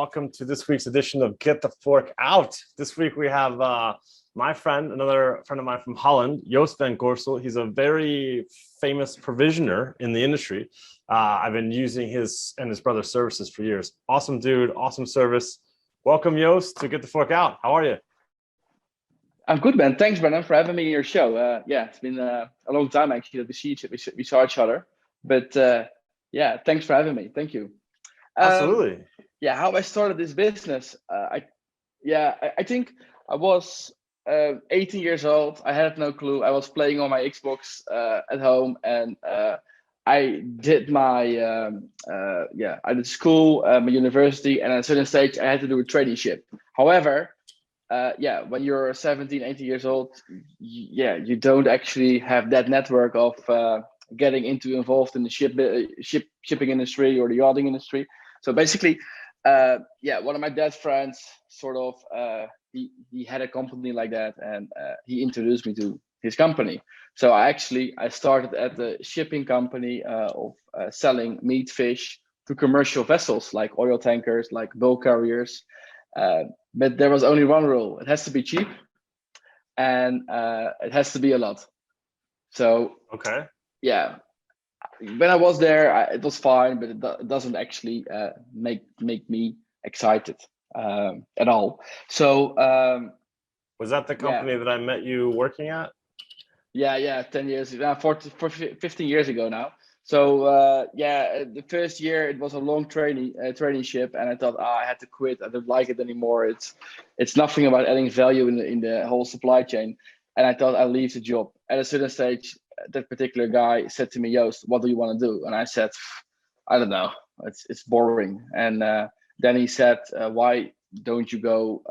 welcome to this week's edition of Get the Fork Out. This week we have my friend, another friend of mine from Holland, Joost van Gorsel. He's a very famous provisioner in the industry. I've been using his and his brother's services for years. Awesome dude, awesome service. Welcome, Joost, to Get the Fork Out. How are you? I'm good, man. Thanks, Brennan, for having me in your show. It's been a long time actually that we saw each other. But thanks for having me. Thank you. Absolutely. How I started this business. I think I was 18 years old. I had no clue. I was playing on my Xbox at home, and I did my I did school, my university, and at a certain stage I had to do a traineeship. However, when you're 17, 18 years old, you don't actually have that network of getting involved in the shipping industry or the yachting industry. So basically, one of my dad's friends he had a company like that, and he introduced me to his company. So I started at the shipping company of selling meat, fish to commercial vessels like oil tankers, like bulk carriers. But there was only one rule: it has to be cheap, and it has to be a lot. So when I was there, it was fine, but it doesn't actually make me excited at all. So was that the company that I met you working at? 10 years, 15 years ago now. So the first year it was a long traineeship, and I thought I had to quit. I don't like it anymore. It's nothing about adding value in the whole supply chain, and I thought I'll leave the job. At a certain stage, that particular guy said to me, "Joost, what do you want to do?" And I said, "I don't know. It's boring." And then he said, "Why don't you go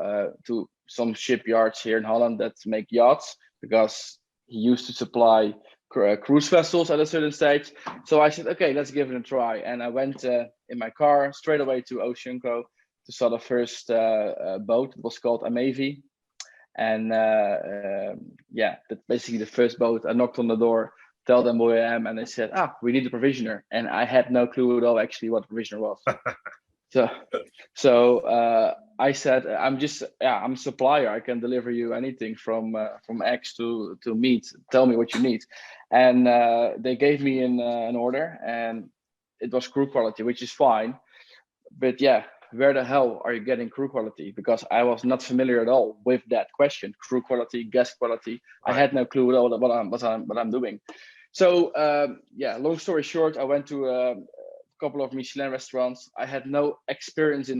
to some shipyards here in Holland that make yachts?" Because he used to supply cruise vessels at a certain stage. So I said, "Okay, let's give it a try." And I went in my car straight away to Oceanco to start the first boat. It was called Amavi. And that's basically the first boat. I knocked on the door, tell them who I am, and they said, "We need a provisioner." And I had no clue at all actually what a provisioner was. So I said, I'm a supplier. I can deliver you anything from eggs to meat. Tell me what you need. And they gave me an order, and it was crew quality, which is fine. But where the hell are you getting crew quality? Because I was not familiar at all with that question: crew quality, guest quality. Right. I had no clue at all what I'm doing. So long story short, I went to a couple of Michelin restaurants. I had no experience in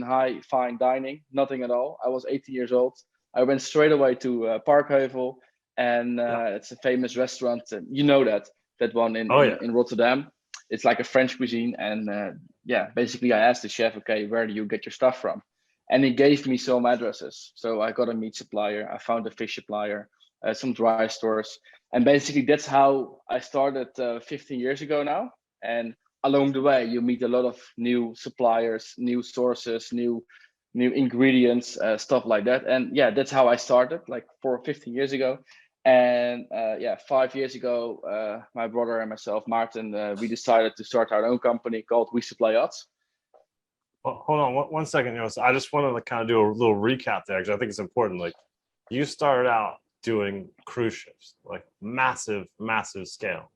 fine dining, nothing at all. I was 18 years old. I went straight away to Parkheuvel, and it's a famous restaurant. You know that one in Rotterdam. It's like a French cuisine, and basically I asked the chef, "Okay, where do you get your stuff from?" And he gave me some addresses. So I got a meat supplier, I found a fish supplier, some dry stores, and basically that's how I started 15 years ago now. And along the way, you meet a lot of new suppliers, new sources, new ingredients, stuff like that. And that's how I started, like 15 years ago. And 5 years ago, my brother and myself, Martin, we decided to start our own company called Supply Yachts. Well, hold on one second, Joost. I just wanted to kind of do a little recap there, because I think it's important. Like, you started out doing cruise ships, like massive scale.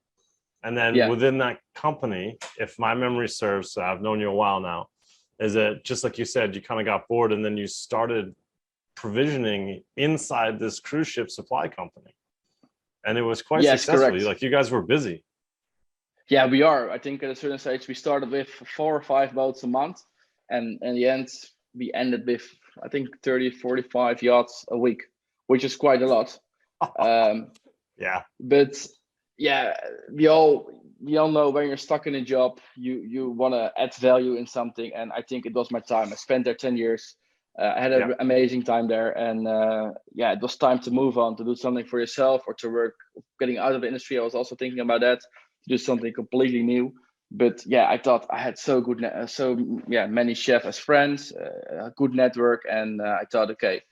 And then within that company, if my memory serves, so I've known you a while now, is it just like you said, you kind of got bored and then you started provisioning inside this cruise ship supply company, and it was quite successful. Correct. Like, you guys were busy. Yeah, we are. I think at a certain stage we started with 4 or 5 boats a month, and in the end we ended with, I think, 30, 45 yachts a week, which is quite a lot. But we all know when you're stuck in a job, you want to add value in something, and I think it was my time. I spent there 10 years. I had an amazing time there, and it was time to move on, to do something for yourself, or to work, getting out of the industry. I was also thinking about that, to do something completely new. But I thought I had many chefs as friends, a good network, and I thought, okay,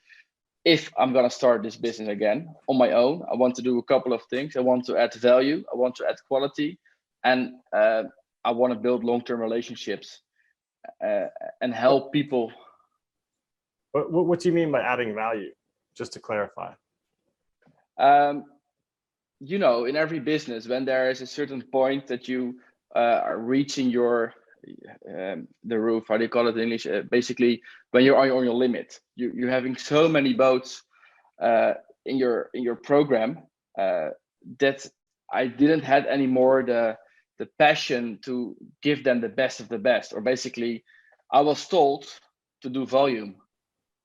if I'm gonna start this business again on my own, I want to do a couple of things. I want to add value, I want to add quality, and I want to build long-term relationships and help people What do you mean by adding value? Just to clarify. You know, in every business, when there is a certain point that you are reaching your the roof, how do you call it in English? Basically, when you're on your limit, you're having so many boats in your program that I didn't have anymore the passion to give them the best of the best, or basically, I was told to do volume.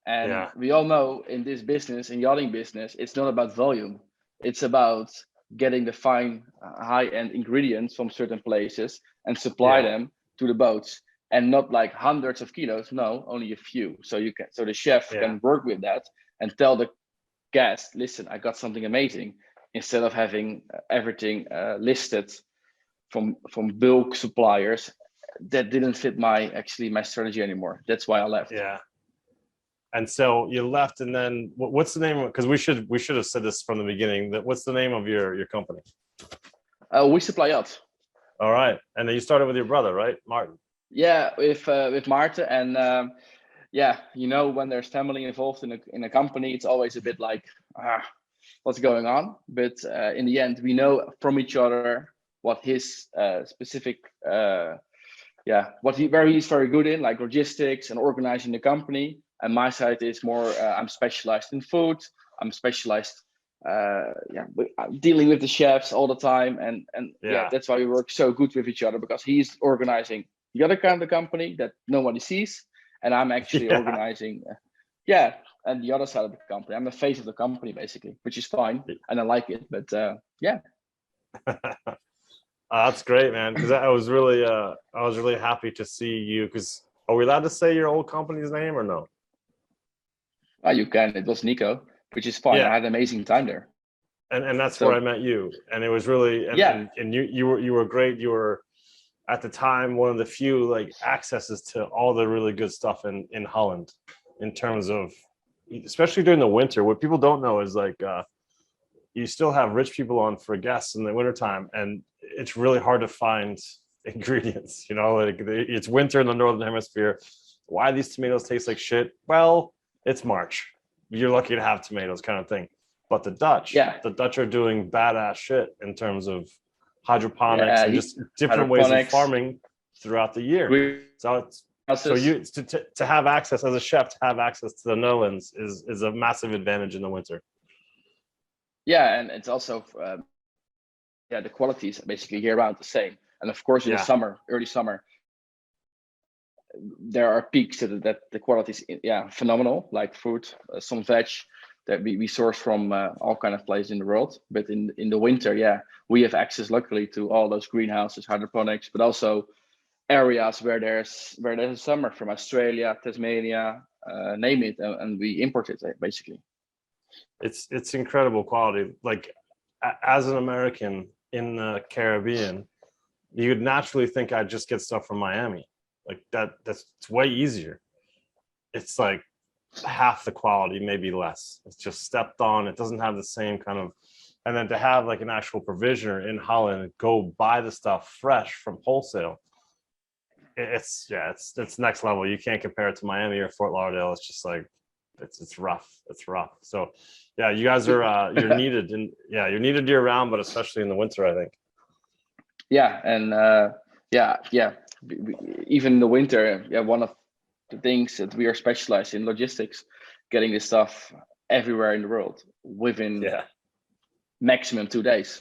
And we all know in this business, in yachting business, it's not about volume. It's about getting the fine, high-end ingredients from certain places and supply them to the boats, and not like hundreds of kilos. No, only a few. So the chef can work with that and tell the guest, listen, I got something amazing, instead of having everything listed from bulk suppliers that didn't fit my strategy anymore. That's why I left. Yeah. And so you left, and then what's the name? Because we should have said this from the beginning. What's the name of your company? We Supply Yachts. All right, and then you started with your brother, right, Martin? Yeah, with Martin, and you know, when there's family involved in a company, it's always a bit like, what's going on? But in the end, we know from each other what his specific, where he's very good in, like logistics and organizing the company. And my side is more, I'm specialized in food. I'm specialized, dealing with the chefs all the time. And that's why we work so good with each other, because he's organizing the other kind of the company that nobody sees. And I'm actually organizing, and the other side of the company. I'm the face of the company, basically, which is fine. And I like it, but That's great, man. Because I was really happy to see you. Because are we allowed to say your old company's name or no? You can. It was Neko, which is fine. I had an amazing time there. And that's where I met you. And it was really and you were great. You were at the time one of the few like accesses to all the really good stuff in Holland, in terms of, especially during the winter. What people don't know is like you still have rich people on for guests in the wintertime, and it's really hard to find ingredients. You know, like it's winter in the northern hemisphere. Why these tomatoes taste like shit? Well, it's March. You're lucky to have tomatoes, kind of thing. But the Dutch are doing badass shit in terms of hydroponics and just different ways of farming throughout the year. So you to have access as a chef, to have access to the Netherlands is a massive advantage in the winter. Yeah, and it's also the quality is basically year round the same. And of course, in the summer, early summer, there are peaks that the quality is phenomenal, like fruit, some veg that we source from all kind of places in the world. But in the winter, we have access luckily to all those greenhouses, hydroponics, but also areas where there's a summer, from Australia, Tasmania, name it, and we import it basically. It's incredible quality. Like as an American in the Caribbean, you'd naturally think I'd just get stuff from Miami. Like that's way easier. It's like half the quality, maybe less. It's just stepped on. It doesn't have the same kind of, and then to have like an actual provisioner in Holland and go buy the stuff fresh from wholesale. It's next level. You can't compare it to Miami or Fort Lauderdale. It's just like, it's rough. It's rough. So yeah, you guys are, you're needed you're needed year round, but especially in the winter, I think. Yeah. And even in the winter, one of the things that we are specialized in logistics, getting this stuff everywhere in the world within maximum 2 days.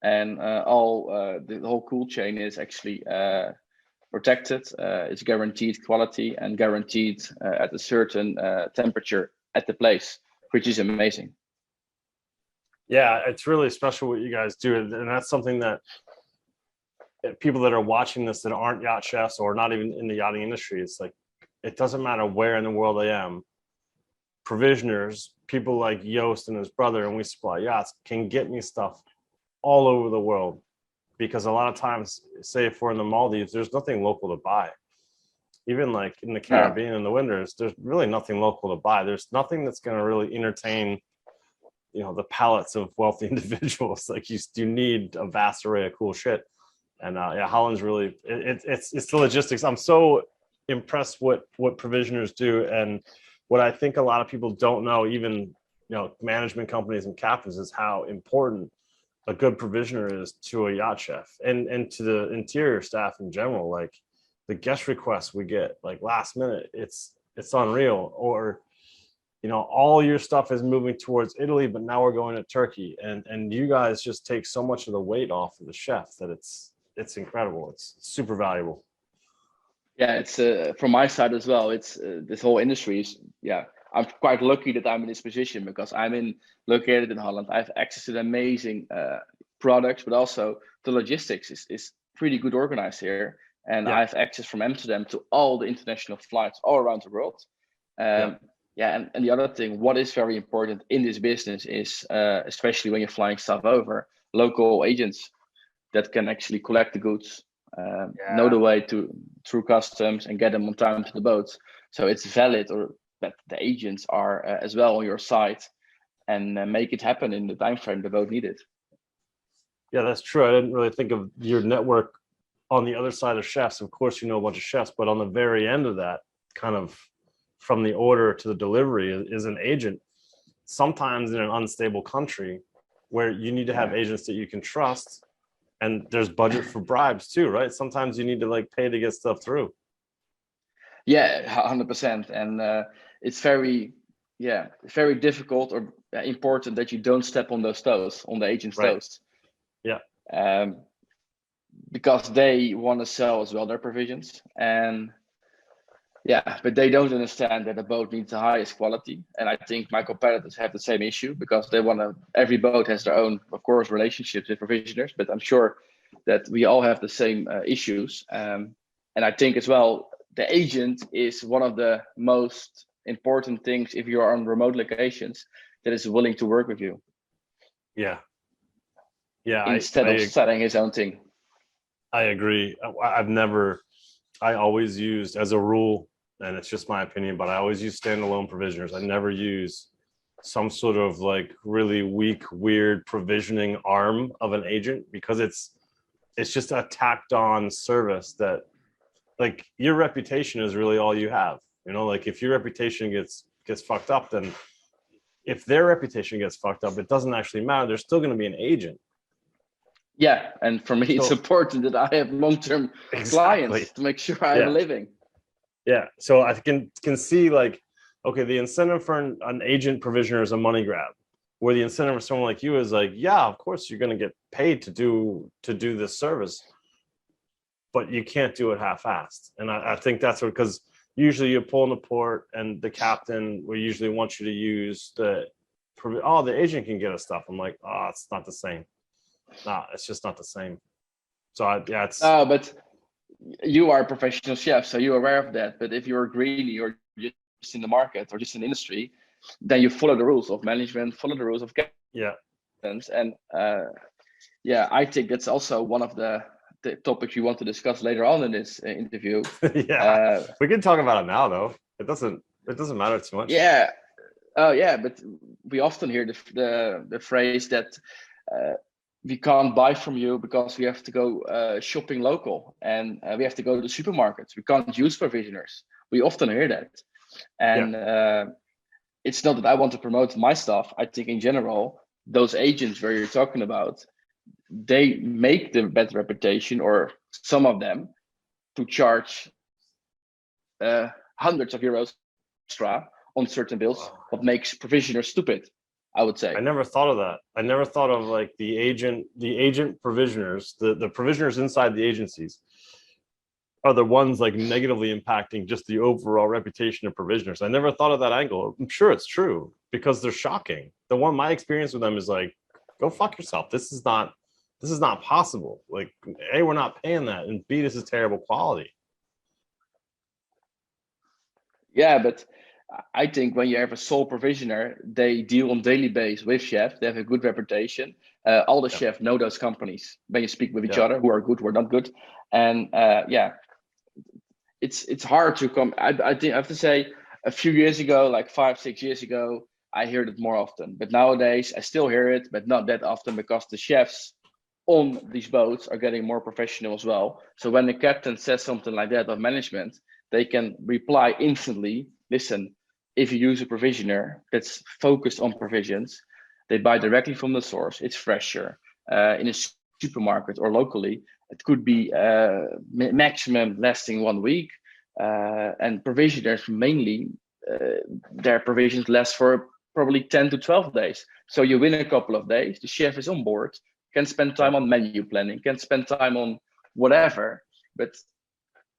And the whole cool chain is actually protected. It's guaranteed quality and guaranteed at a certain temperature at the place, which is amazing. Yeah, it's really special what you guys do. And that's something that people that are watching this that aren't yacht chefs or not even in the yachting industry, it's like, it doesn't matter where in the world I am. Provisioners, people like Joost and his brother, and We Supply Yachts, can get me stuff all over the world. Because a lot of times, say if we're in the Maldives, there's nothing local to buy. Even like in the Caribbean in the winters, there's really nothing local to buy. There's nothing that's going to really entertain, the palates of wealthy individuals. Like you need a vast array of cool shit. And Holland's really, it's the logistics. I'm so impressed what provisioners do, and what I think a lot of people don't know, even management companies and captains, is how important a good provisioner is to a yacht chef and to the interior staff in general. Like the guest requests we get like last minute, it's unreal. Or all your stuff is moving towards Italy, but now we're going to Turkey, and you guys just take so much of the weight off of the chef that it's incredible. It's super valuable. Yeah, it's from my side as well. It's this whole industry is, yeah. I'm quite lucky that I'm in this position because located in Holland. I have access to the amazing products, but also the logistics is pretty good organized here, and I have access from Amsterdam to all the international flights all around the world. And the other thing, what is very important in this business is, especially when you're flying stuff over, local agents that can actually collect the goods, know the way through customs and get them on time to the boats. So it's valid, or that the agents are as well on your side and make it happen in the time frame the boat needed. Yeah, that's true. I didn't really think of your network on the other side of chefs. Of course, a bunch of chefs, but on the very end of that, kind of from the order to the delivery, is an agent. Sometimes in an unstable country where you need to have agents that you can trust, and there's budget for bribes too, right? Sometimes you need to pay to get stuff through. Yeah, 100%. And it's very difficult or important that you don't step on those toes, on the agent's toes. Yeah. Because they want to sell as well their provisions, and but they don't understand that a boat needs the highest quality. And I think my competitors have the same issue because they every boat has their own, of course, relationships with provisioners, but I'm sure that we all have the same issues. And I think as well, the agent is one of the most important things if you are on remote locations that is willing to work with you. Yeah. Yeah. Instead of selling his own thing. I agree. I always used, as a rule, and it's just my opinion, but I always use standalone provisioners. I never use some sort of really weak, weird provisioning arm of an agent, because it's just a tacked on service that your reputation is really all you have. If your reputation gets fucked up, then if their reputation gets fucked up, it doesn't actually matter. There's still going to be an agent. Yeah, and for me, it's important that I have long-term clients to make sure I have a living. Yeah, so I can see okay, the incentive for an agent provisioner is a money grab, where the incentive for someone like you is of course you're going to get paid to do this service, but you can't do it half-assed. And I think that's because usually you pull in the port and the captain will usually want you to use the agent can get us stuff. I'm it's not the same. No, it's just not the same. So it's. But you are a professional chef, so you're aware of that. But if you're greedy or just in the market or just in the industry, then you follow the rules of management, follow the rules of captains. And I think that's also one of the topics you want to discuss later on in this interview. We can talk about it now, though. It doesn't matter too much. Yeah. Oh, yeah. But we often hear the phrase that. We can't buy from you because we have to go shopping local, and we have to go to the supermarkets. We can't use provisioners. We often hear that. And it's not that I want to promote my stuff. I think in general, those agents where you're talking about, they make the bad reputation, or some of them, to charge hundreds of euros extra on certain bills, what makes provisioners stupid, I would say. I never thought of that. I never thought of the agent provisioners, the provisioners inside the agencies are the ones negatively impacting just the overall reputation of provisioners. I never thought of that angle. I'm sure it's true because they're shocking. My experience with them is go fuck yourself. This is not possible. A, we're not paying that, and B, this is terrible quality. Yeah, but I think when you have a sole provisioner, they deal on daily basis with chefs. They have a good reputation. All the chefs know those companies when you speak with each other, who are good, who are not good. And it's hard to come. I think I have to say, a few years ago, 5-6 years ago, I heard it more often. But nowadays, I still hear it, but not that often, because the chefs on these boats are getting more professional as well. So when the captain says something like that of management, they can reply instantly. Listen, if you use a provisioner that's focused on provisions, they buy directly from the source. It's fresher. In a supermarket or locally, it could be maximum lasting 1 week. And provisioners mainly, their provisions last for probably 10 to 12 days. So you win a couple of days, the chef is on board, can spend time on menu planning, can spend time on whatever. But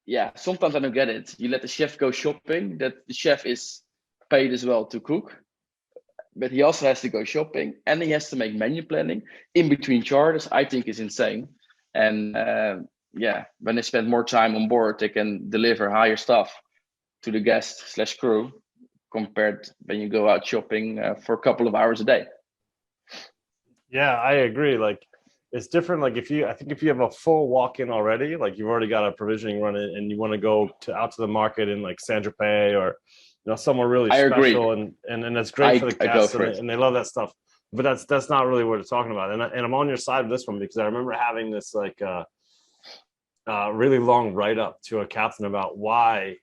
yeah, sometimes I don't get it. You let the chef go shopping, that the chef is paid as well to cook, but he also has to go shopping and he has to make menu planning in between charters. I think is insane. And yeah, when they spend more time on board, they can deliver higher stuff to the guest/crew compared when you go out shopping for a couple of hours a day. Yeah, I agree. Like, it's different. Like, I think if you have a full walk-in already, like you've already got a provisioning run and you want to go out to the market in like Saint Tropez or somewhere really special, and it's great for the guests and they love that stuff. But that's not really what it's talking about. And I'm on your side of this one because I remember having this like really long write-up to a captain about why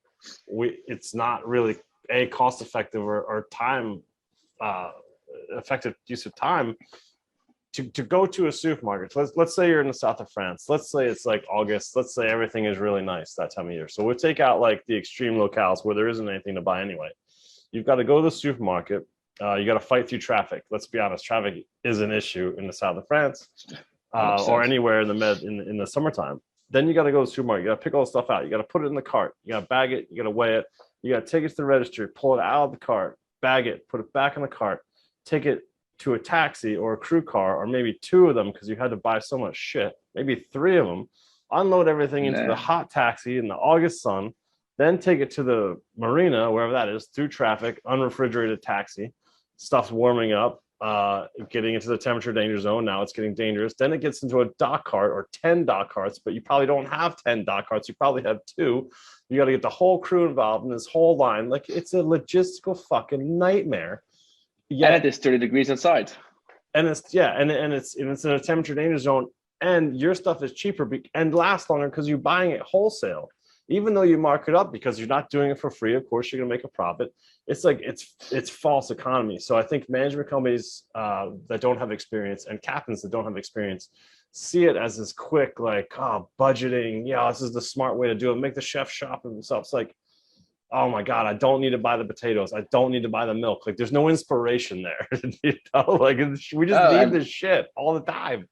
it's not really a cost-effective or time effective use of time to go to a supermarket. Let's say you're in the south of France. Let's say it's like August. Let's say everything is really nice that time of year. So we'll take out like the extreme locales where there isn't anything to buy anyway. You've got to go to the supermarket. You got to fight through traffic. Let's be honest, traffic is an issue in the south of France or anywhere in the Med in the summertime. Then you got to go to the supermarket. You got to pick all the stuff out. You got to put it in the cart. You got to bag it. You got to weigh it. You got to take it to the registry, pull it out of the cart, bag it, put it back in the cart, take it to a taxi or a crew car, or maybe 2 of them because you had to buy so much shit, maybe 3 of them, unload everything into the hot taxi in the August sun, then take it to the marina, wherever that is, through traffic, unrefrigerated taxi, stuff's warming up, getting into the temperature danger zone. Now it's getting dangerous. Then it gets into a dock cart or 10 dock carts, but you probably don't have 10 dock carts. You probably have 2. You got to get the whole crew involved in this whole line. Like, it's a logistical fucking nightmare. Yeah, and it is 30 degrees outside. And it's in a temperature danger zone, and your stuff is cheaper and lasts longer because you're buying it wholesale. Even though you mark it up because you're not doing it for free, of course you're gonna make a profit. It's like it's false economy. So I think management companies that don't have experience and captains that don't have experience see it as this quick, like, budgeting. Yeah, this is the smart way to do it. Make the chef shop himself. It's like, oh my God, I don't need to buy the potatoes. I don't need to buy the milk. Like, there's no inspiration there. Like, we just need this shit all the time.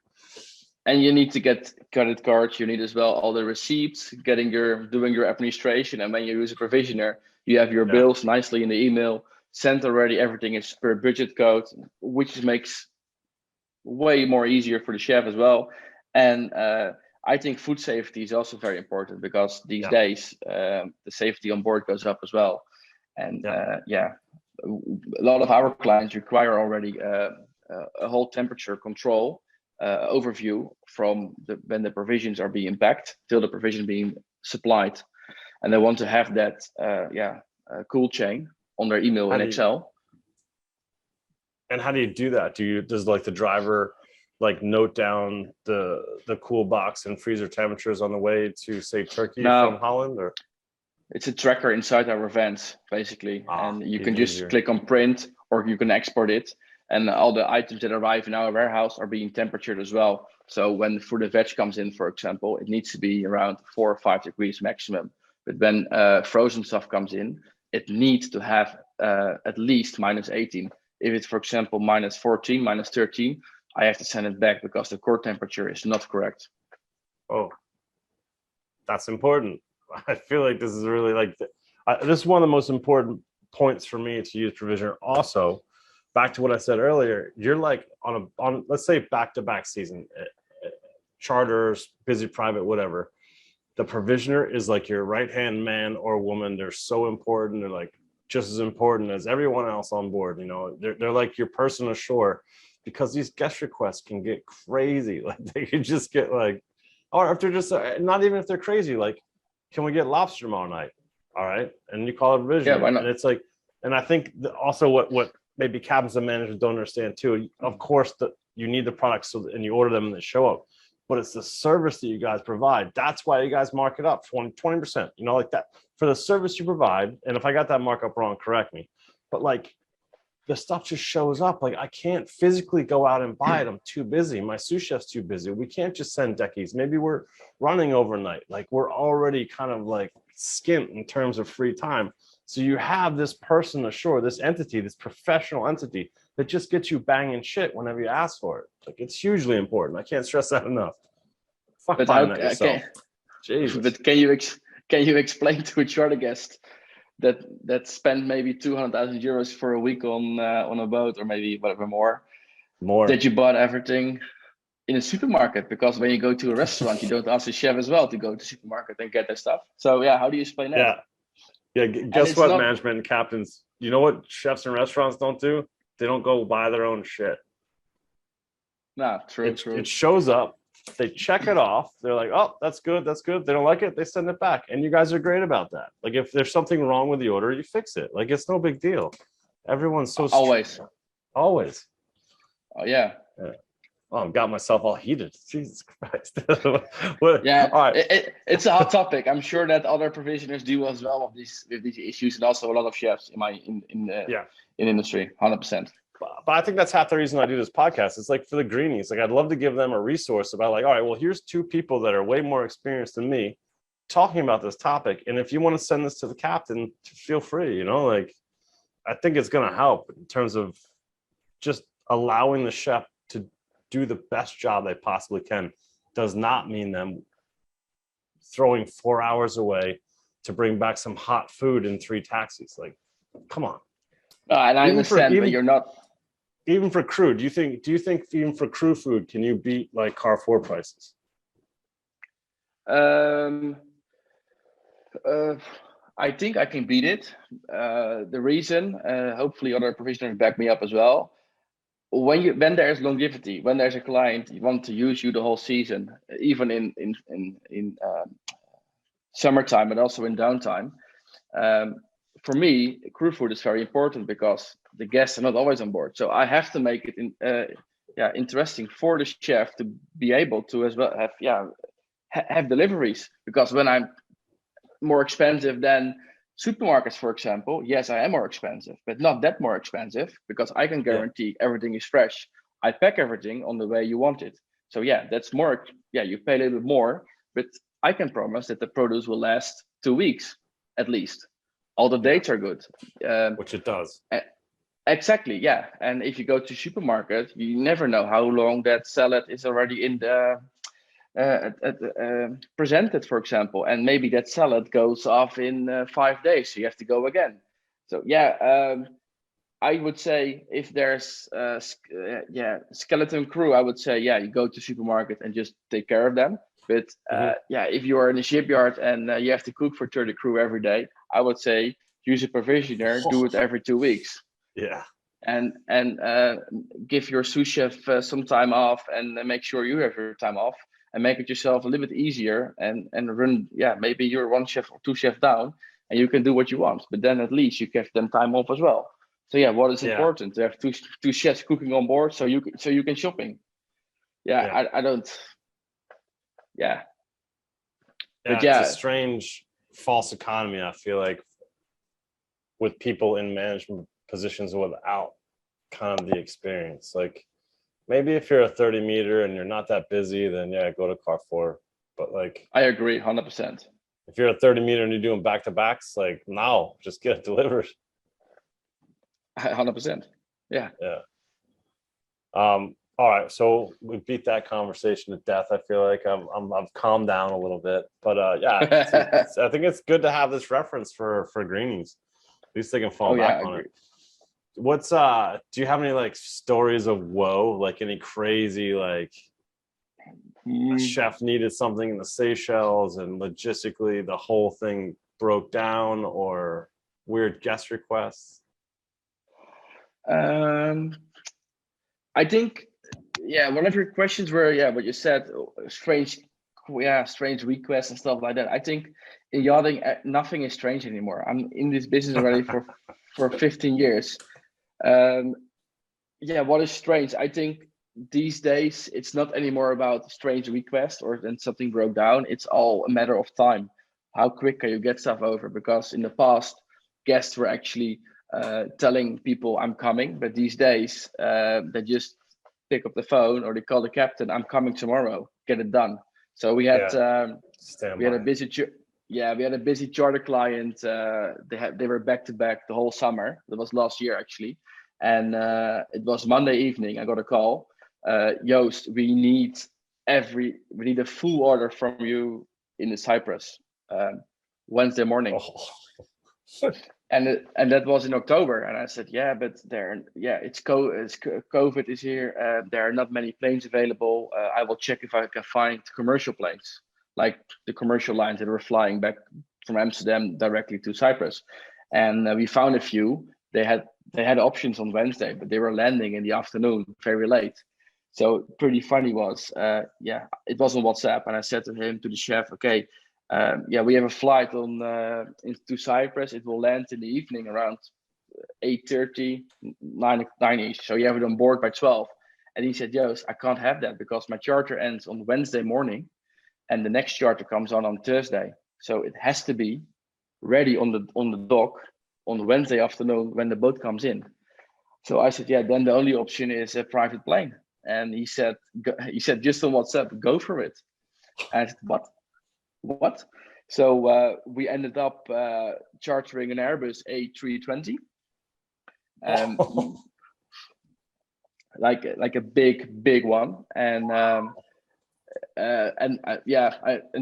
And you need to get credit cards. You need as well all the receipts, doing your administration. And when you use a provisioner, you have your bills nicely in the email, sent already. Everything is per budget code, which makes way more easier for the chef as well. And I think food safety is also very important because these days the safety on board goes up as well. And a lot of our clients require already a whole temperature control overview from when the provisions are being packed till the provision being supplied, and they want to have that cool chain on their email in Excel. And how do you do that? Does like the driver like note down the cool box and freezer temperatures on the way to, say, Turkey from Holland? Or it's a tracker inside our vans basically, and you can just click on print, or you can export it, and all the items that arrive in our warehouse are being temperatured as well. So when fruit and veg comes in, for example, it needs to be around 4 or 5 degrees maximum. But when frozen stuff comes in, it needs to have at least -18. If it's, for example, -14, -13, I have to send it back because the core temperature is not correct. Oh, that's important. I feel like this is really like, this is one of the most important points for me to use Provisioner. Also, back to what I said earlier, you're like on let's say back-to-back season, charters, busy private, whatever. The Provisioner is like your right-hand man or woman. They're so important. They're like just as important as everyone else on board. You know, they're like your person ashore, because these guest requests can get crazy. Like, they can just get like, or if they're just not even if they're crazy, like, can we get lobster tomorrow night? All right, and you call it Provisioner. Yeah, why not? And it's like, and I think also what maybe captains and managers don't understand too. Of course, that you need the products and you order them and they show up, but it's the service that you guys provide. That's why you guys mark it up 20%. You know, like that for the service you provide, and if I got that markup wrong, correct me, but like the stuff just shows up. Like I can't physically go out and buy it. I'm too busy. My sous chef's too busy. We can't just send deckies. Maybe we're running overnight. Like we're already kind of like skint in terms of free time. So you have this person ashore, this entity, this professional entity that just gets you banging shit whenever you ask for it. Like it's hugely important. I can't stress that enough. Fuck But buying how that yourself. Jesus. But can you explain to a charter guest that spent maybe 200,000 euros for a week on a boat, or maybe whatever more, that you bought everything in a supermarket? Because when you go to a restaurant, you don't ask the chef as well to go to the supermarket and get their stuff. So yeah, how do you explain that? Yeah. Guess what, management and captains? You know what chefs and restaurants don't do? They don't go buy their own shit. Nah, true. It shows up. They check it off. They're like, oh, that's good. They don't like it. They send it back. And you guys are great about that. Like if there's something wrong with the order, you fix it. Like it's no big deal. Everyone's so always. Oh yeah. Oh, I've got myself all heated. Jesus Christ. Yeah. All right. It's a hot topic. I'm sure that other provisioners do as well with these issues, and also a lot of chefs in industry. 100%. But I think that's half the reason I do this podcast. It's like for the greenies, like I'd love to give them a resource about like, all right, well, here's two people that are way more experienced than me talking about this topic. And if you want to send this to the captain, feel free, you know, like I think it's going to help in terms of just allowing the chef to do the best job they possibly can. Does not mean them throwing 4 hours away to bring back some hot food in 3 taxis. Like, come on. And I understand, but you're not. Even for crew, do you think even for crew food, can you beat like Carrefour prices? I think I can beat it. The reason, hopefully other provisioners back me up as well. When there's longevity, when there's a client you want to use you the whole season, even in summertime, but also in downtime. For me, crew food is very important because the guests are not always on board. So I have to make it interesting for the chef to be able to as well have deliveries. Because when I'm more expensive than supermarkets, for example, yes, I am more expensive, but not that more expensive because I can guarantee everything is fresh. I pack everything on the way you want it. So yeah, that's more. Yeah, you pay a little bit more, but I can promise that the produce will last 2 weeks at least. All the dates are good. Which it does. Exactly, yeah. And if you go to supermarket, you never know how long that salad is already in the presented, for example. And maybe that salad goes off in 5 days, so you have to go again. So yeah, I would say if there's skeleton crew, I would say you go to supermarket and just take care of them. But if you are in a shipyard and you have to cook for 30 crew every day, I would say use a provisioner, do it every 2 weeks. Yeah. And give your sous chef some time off, and make sure you have your time off, and make it yourself a little bit easier, and run. Yeah, maybe you're 1 chef or 2 chefs down, and you can do what you want. But then at least you give them time off as well. So yeah, what is important to have two chefs cooking on board, so you can shopping. I don't. Yeah. But it's a strange false economy, I feel like, with people in management positions without kind of the experience. Like maybe if you're a 30 meter and you're not that busy, then go to Carrefour. But like I agree 100%. If you're a 30 meter and you're doing back-to-backs, like now just get it delivered. 100%. Yeah. All right, so we beat that conversation to death. I feel like I've calmed down a little bit, but I think it's good to have this reference for greenies. At least they can fall back on it. What's do you have any like stories of woe, like any crazy like a chef needed something in the Seychelles and logistically the whole thing broke down, or weird guest requests? I think one of your questions were what you said, strange requests and stuff like that. I think in yachting nothing is strange anymore. I'm in this business already for 15 years. What is strange? I think these days it's not anymore about strange requests or then something broke down. It's all a matter of time. how quick can you get stuff over? Because in the past, guests were actually telling people I'm coming, but these days they just pick up the phone or they call the captain, I'm coming tomorrow, get it done. So we had Stand we had by. a busy we had a busy charter client. They were back to back the whole summer. That was last year actually, and it was Monday evening. I got a call. Joost, we need a full order from you in the Cyprus Wednesday morning. Oh. And that was in October, and I said, yeah, but it's COVID is here. There are not many planes available. I will check if I can find commercial planes, like the commercial lines that were flying back from Amsterdam directly to Cyprus, and we found a few. They had options on Wednesday, but they were landing in the afternoon, very late. So pretty funny was, it was on WhatsApp, and I said to the chef, okay. We have a flight on into Cyprus. It will land in the evening around 8:30, 9ish. So you have it on board by 12. And he said, Joost, I can't have that because my charter ends on Wednesday morning, and the next charter comes on Thursday. So it has to be ready on the dock on Wednesday afternoon when the boat comes in. So I said, then the only option is a private plane. And he said just on WhatsApp, go for it. And I said, what? So we ended up chartering an Airbus A320, like a big one, and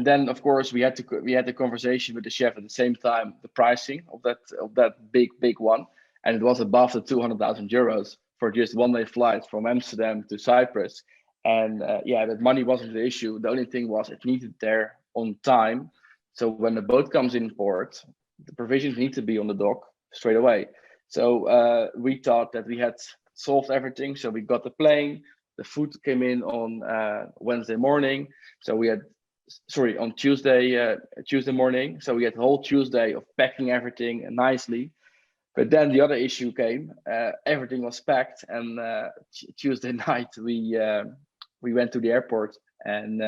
then of course we had the conversation with the chef at the same time, the pricing of that big one, and it was above the 200,000 euros for just one-way flight from Amsterdam to Cyprus, and that money wasn't the issue. The only thing was it needed there on time. So when the boat comes in port, the provisions need to be on the dock straight away. So we thought that we had solved everything. So we got the plane, the food came in on Wednesday morning. So we had, on Tuesday morning. So we had the whole Tuesday of packing everything nicely. But then the other issue came, everything was packed. And Tuesday night, we went to the airport and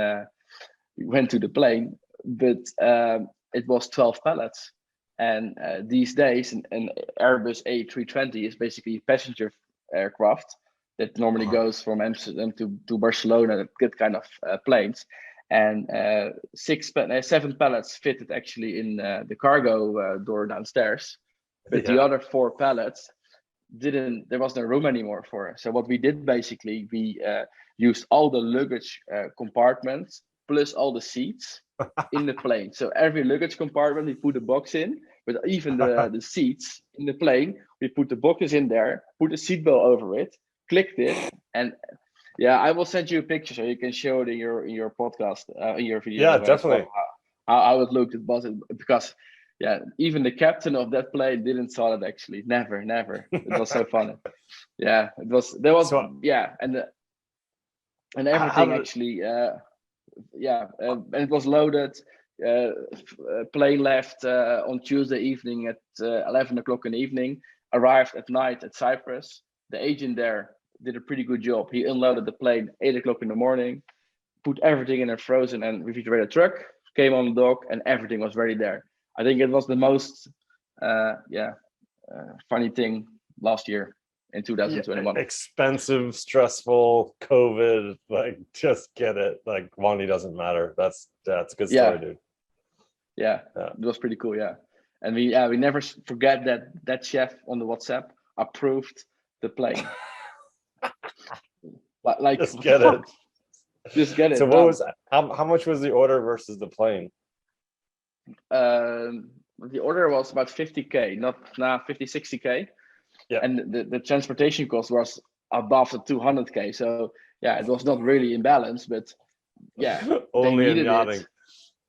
we went to the plane, but it was 12 pallets. And these days, an Airbus A320 is basically a passenger aircraft that normally goes from Amsterdam to Barcelona, that kind of planes. And 7 pallets fitted actually in the cargo door downstairs. But the other 4 pallets there was no room anymore for it. So what we did basically, we used all the luggage compartments plus all the seats in the plane. So every luggage compartment we put a box in, but even the seats in the plane, we put the boxes in there, put a seatbelt over it, clicked it, and I will send you a picture so you can show it in your podcast, in your video. Yeah, definitely. How it looked. It was because even the captain of that plane didn't saw it actually. Never. It was so funny. Yeah, it was. There was and everything actually. And it was loaded. Plane left on Tuesday evening at 11 o'clock in the evening. Arrived at night at Cyprus. The agent there did a pretty good job. He unloaded the plane 8 o'clock in the morning, put everything in a frozen and refrigerated truck, came on the dock, and everything was ready there. I think it was the most funny thing last year in 2021. Expensive, stressful, COVID, like just get it. Like money doesn't matter. That's a good story, dude. Yeah, it was pretty cool. Yeah, and we never forget that chef on the WhatsApp approved the plane. Like just get it. Just get it. So what was how much was the order versus the plane? The order was about 50K, not 50, 60K. Yeah. And the transportation cost was above the 200K. So it was not really in balance, but only in yachting.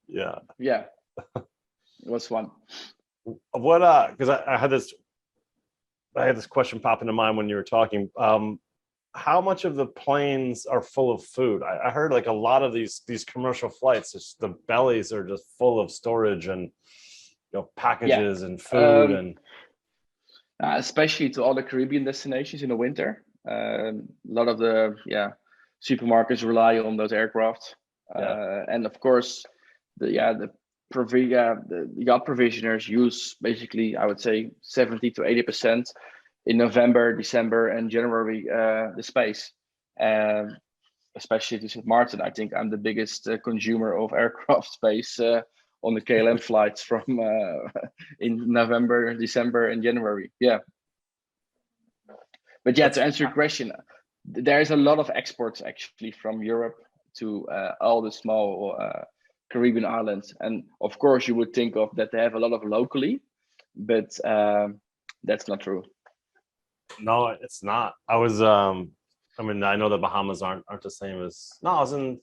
Yeah. Yeah. It was fun. What because I had this question pop into mind when you were talking. How much of the planes are full of food? I heard like a lot of these commercial flights, just the bellies are just full of storage and packages and food and especially to all the Caribbean destinations in the winter. A lot of the supermarkets rely on those aircraft, and of course the the yacht provisioners use basically, I would say 70 to 80% in November, December, and January the space. Especially to St. Martin, I think I'm the biggest consumer of aircraft space on the KLM flights from in November, December, and January. Yeah. But yeah, to answer your question, there is a lot of exports actually from Europe to all the small Caribbean islands, and of course you would think of that they have a lot of locally, but that's not true. No, it's not. I was I mean, I know the Bahamas aren't the same as. No, I was in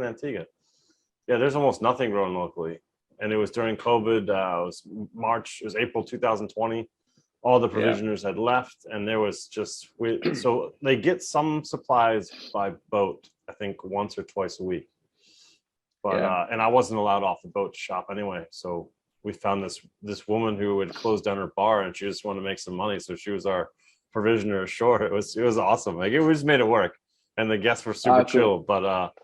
Antigua. Yeah, there's almost nothing grown locally, and it was during COVID. It was March. It was April 2020. All the provisioners had left, and there was just so they get some supplies by boat, I think once or twice a week. But and I wasn't allowed off the boat to shop anyway, so we found this woman who had closed down her bar, and she just wanted to make some money, so she was our provisioner ashore. It was awesome. Like it just made it work, and the guests were super chill. But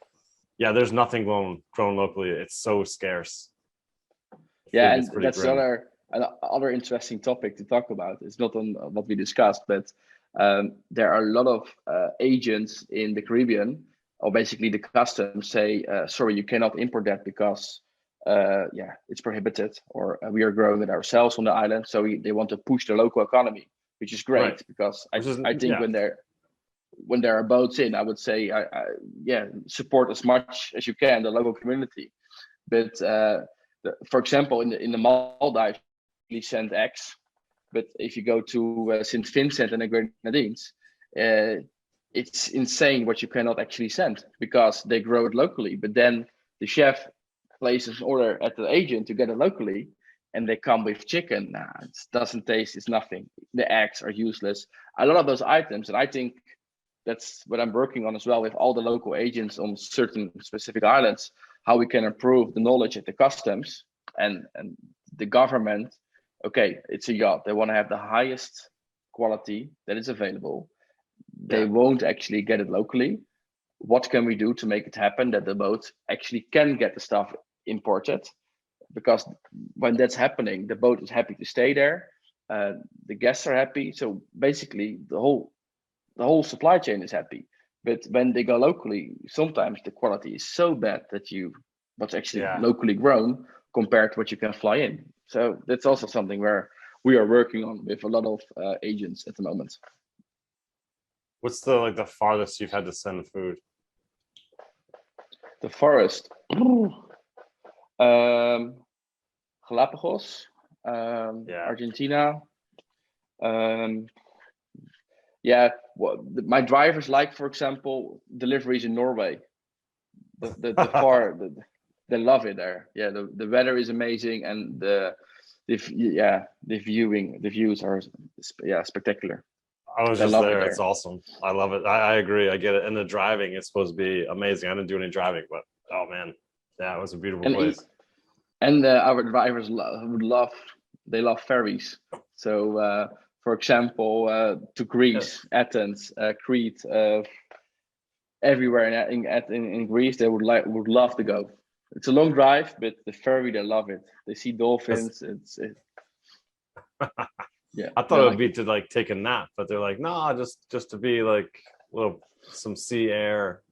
yeah, there's nothing grown locally. It's so scarce. Yeah, and that's another interesting topic to talk about. It's not on what we discussed, but there are a lot of agents in the Caribbean, or basically the customs say, sorry, you cannot import that because it's prohibited, or we are growing it ourselves on the island. So they want to push the local economy, which is great, because I think when there are boats in, I would say, support as much as you can the local community. But for example, in the Maldives, we send eggs, but if you go to St. Vincent and the Grenadines, it's insane what you cannot actually send, because they grow it locally. But then the chef places an order at the agent to get it locally, and they come with chicken. Nah, it doesn't taste. It's nothing. The eggs are useless. A lot of those items, and I think that's what I'm working on as well with all the local agents on certain specific islands, how we can improve the knowledge at the customs and the government. Okay, it's a yacht. They want to have the highest quality that is available. They won't actually get it locally. What can we do to make it happen that the boat actually can get the stuff imported? Because when that's happening, the boat is happy to stay there. The guests are happy. So basically the whole supply chain is happy. But when they go locally, sometimes the quality is so bad that what's actually locally grown compared to what you can fly in. So that's also something where we are working on with a lot of agents at the moment. What's the farthest you've had to send food? The farthest, Galapagos, Argentina. My drivers like, for example, deliveries in Norway. They love it there. Yeah, the weather is amazing, and the views are spectacular. I was just there. It's awesome. I love it. I agree. I get it. And the driving is supposed to be amazing. I didn't do any driving, but oh man, yeah, it was a beautiful place. And our drivers love ferries. So, for example, to Greece, Athens, Crete, everywhere in Greece, they would love to go. It's a long drive, but the ferry, they love it. They see dolphins. I thought it would be to take a nap, but they're like, no, just to be some sea air.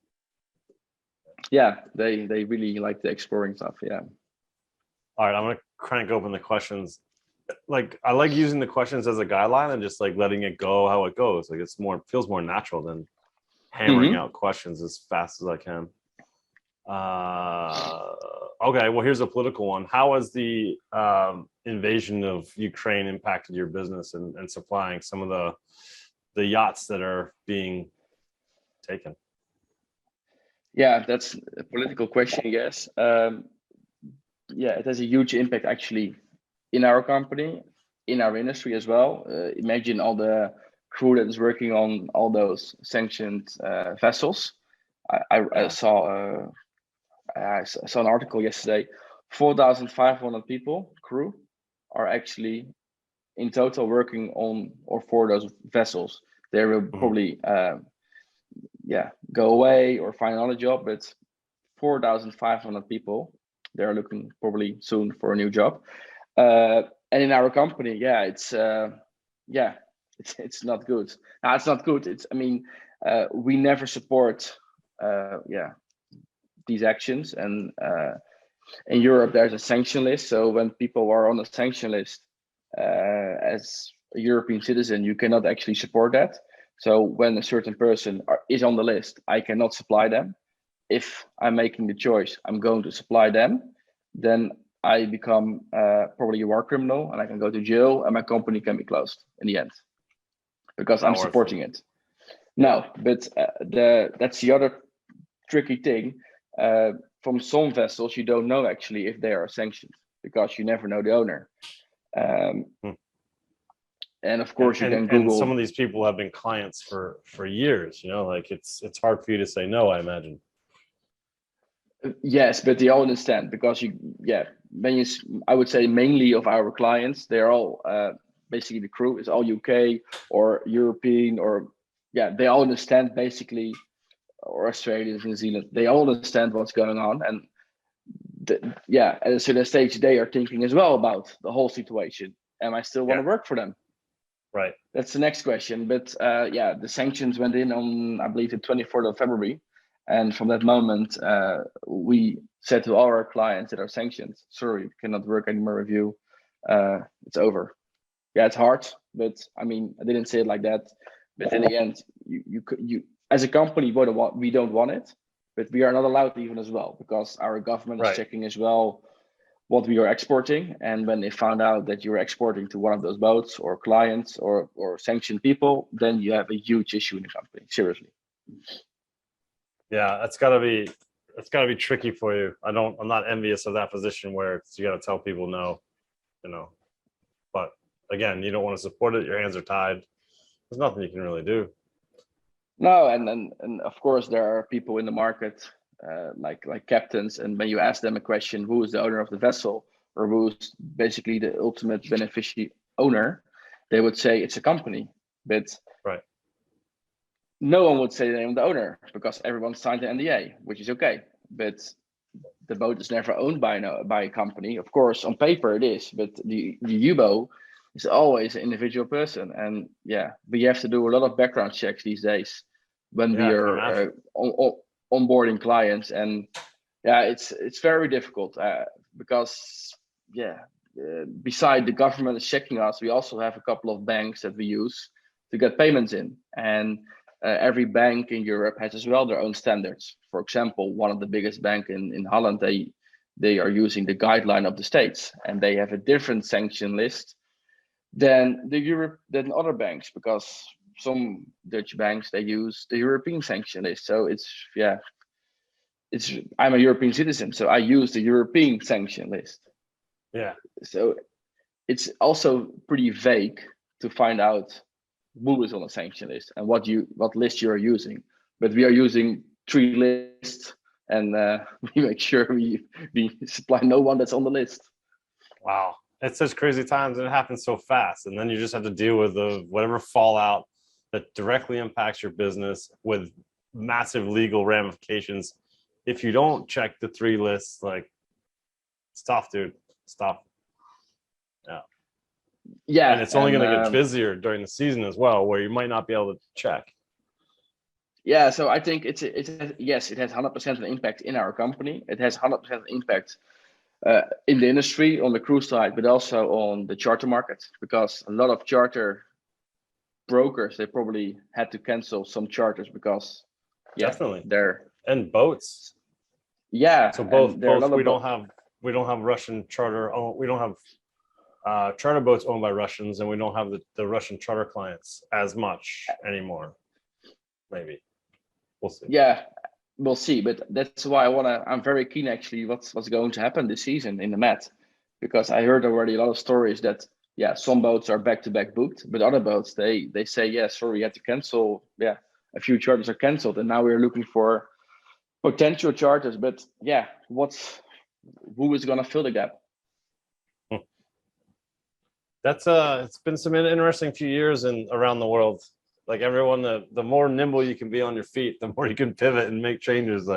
Yeah, they really like the exploring stuff. Yeah. All right, I'm gonna crank open the questions. I like using the questions as a guideline and just letting it go how it goes. Feels more natural than hammering out questions as fast as I can. Okay, well, here's a political one. How has the invasion of Ukraine impacted your business and supplying some of the yachts that are being taken? Yeah, that's a political question, I guess. It has a huge impact actually in our company, in our industry as well. Imagine all the crew that is working on all those sanctioned vessels. I saw an article yesterday. 4,500 people, crew, are actually in total working on or for those vessels. They will probably go away or find another job, but 4,500 people they're looking probably soon for a new job. And in our company, it's not good. Now, it's not good. We never support these actions, and in Europe there's a sanction list. So when people are on a sanction list, as a European citizen, you cannot actually support that. So when a certain person is on the list, I cannot supply them. If I'm making the choice, I'm going to supply them, then I become probably a war criminal, and I can go to jail, and my company can be closed in the end because I'm supporting it. No, but that's the other tricky thing. From some vessels, you don't know actually if they are sanctioned because you never know the owner. And of course, you can Google. And some of these people have been clients for years. Like it's hard for you to say no, I imagine. Yes, but they all understand because I would say mainly of our clients, they're all basically the crew is all UK or European they all understand basically, or Australians, New Zealand, they all understand what's going on. And at a certain stage, they are thinking as well about the whole situation. Am I still want to work for them? Right. That's the next question. But the sanctions went in on, I believe, the 24th of February. And from that moment, we said to all our clients that are sanctioned, sorry, we cannot work anymore with you. It's over. Yeah, it's hard, but I didn't say it like that. But in the end, you as a company, we don't want it, but we are not allowed even as well because our government is checking as well what we are exporting. And when they found out that you're exporting to one of those boats or clients or sanctioned people, then you have a huge issue in the company. Seriously. Yeah, it's gotta be tricky for you. I'm not envious of that position where you gotta tell people no, but again, you don't want to support it. Your hands are tied. There's nothing you can really do. No, and of course there are people in the market like captains, and when you ask them a question, who is the owner of the vessel or who's basically the ultimate beneficiary owner, they would say it's a company, but no one would say the name of the owner because everyone signed the NDA, which is okay. But the boat is never owned by a company. Of course, on paper it is, but the UBO is always an individual person. And we have to do a lot of background checks these days when we are onboarding clients. And it's very difficult because beside the government is checking us, we also have a couple of banks that we use to get payments in. And every bank in Europe has as well their own standards. For example, one of the biggest banks in Holland, they are using the guideline of the States, and they have a different sanction list than than other banks, because some Dutch banks, they use the European sanction list. So I'm a European citizen, so I use the European sanction list. Yeah. So it's also pretty vague to find out who is on a sanction list and what list you are using. But we are using 3 lists, and we make sure we supply no one that's on the list. Wow, it's such crazy times, and it happens so fast. And then you just have to deal with whatever fallout that directly impacts your business with massive legal ramifications. If you don't check the 3 lists, it's tough, dude. It's tough. Yeah, and it's only going to get busier during the season as well, where you might not be able to check. Yeah, so I think it has 100% an impact in our company. It has 100% impact in the industry on the cruise side, but also on the charter market, because a lot of charter brokers, they probably had to cancel some charters because definitely they're and boats. Yeah, so both we don't have Russian charter. We don't have charter boats owned by Russians, and we don't have the Russian charter clients as much anymore. Maybe we'll see. Yeah, we'll see. But that's why I'm very keen actually what's going to happen this season in the Met, because I heard already a lot of stories that some boats are back-to-back booked, but other boats they say sorry, you had to cancel. A few charters are canceled, and now we're looking for potential charters. But who is going to fill the gap? That's it's been some interesting few years around the world. Like everyone, the more nimble you can be on your feet, the more you can pivot and make changes.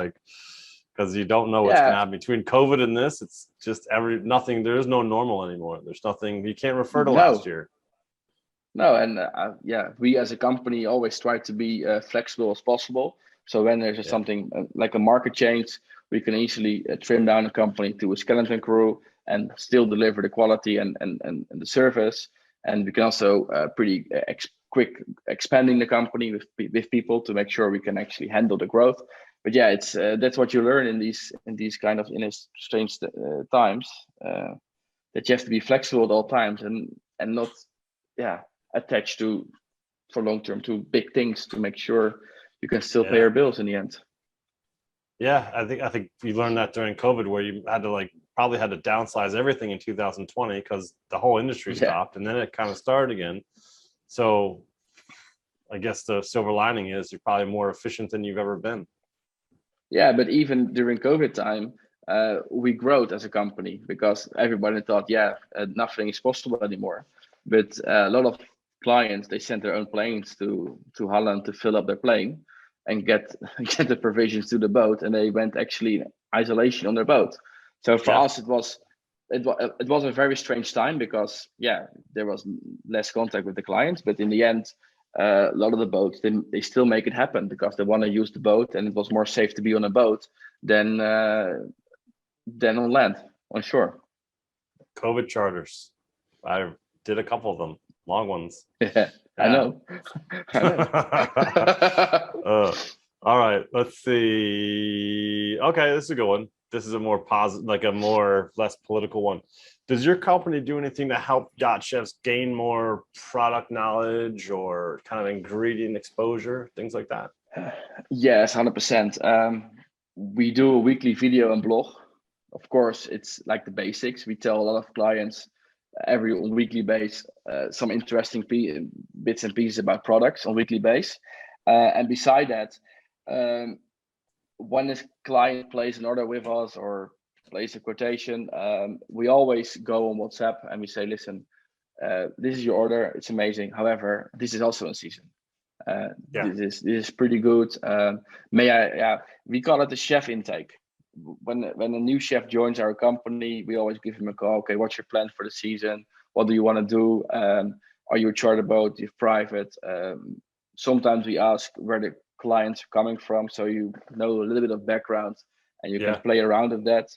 because you don't know what's going to happen between COVID and this. It's just nothing. There is no normal anymore. There's nothing. You can't refer to last year. No, and we as a company always try to be flexible as possible. So when there's something like a market change, we can easily trim down a company to a skeleton crew and still deliver the quality and the service. And we can also pretty quick expanding the company with people to make sure we can actually handle the growth. But yeah, it's that's what you learn in these kind of strange times, that you have to be flexible at all times and not attached to for long term to big things to make sure you can still pay your bills in the end. Yeah, I think we learned that during COVID, where you had to probably had to downsize everything in 2020 because the whole industry stopped, and then it kind of started again. So I guess the silver lining is you're probably more efficient than you've ever been. Yeah, but even during COVID time, we growed as a company because everybody thought, nothing is possible anymore. But a lot of clients, they sent their own planes to Holland to fill up their plane and get the provisions to the boat, and they went actually in isolation on their boat. So for us, it was a very strange time because there was less contact with the clients, but in the end, a lot of the boats they still make it happen because they want to use the boat, and it was more safe to be on a boat than on land, on shore. COVID charters, I did a couple of them, long ones. Yeah. I know. All right, let's see. Okay, this is a good one. This is a more positive, less political one. Does your company do anything to help yacht chefs gain more product knowledge or kind of ingredient exposure, things like that? Yes, 100%. We do a weekly video and blog. Of course, it's like the basics. We tell a lot of clients every weekly base some interesting bits and pieces about products on weekly base, and beside that, when a client places an order with us or place a quotation, we always go on WhatsApp and we say, listen, this is your order, it's amazing, however this is also in season, this is pretty good, we call it the chef intake. When a new chef joins our company, we always give him a call. Okay, what's your plan for the season? What do you want to do? Are you a charter boat? Are you private? Sometimes we ask where the clients are coming from, so you know a little bit of background, and you can play around with that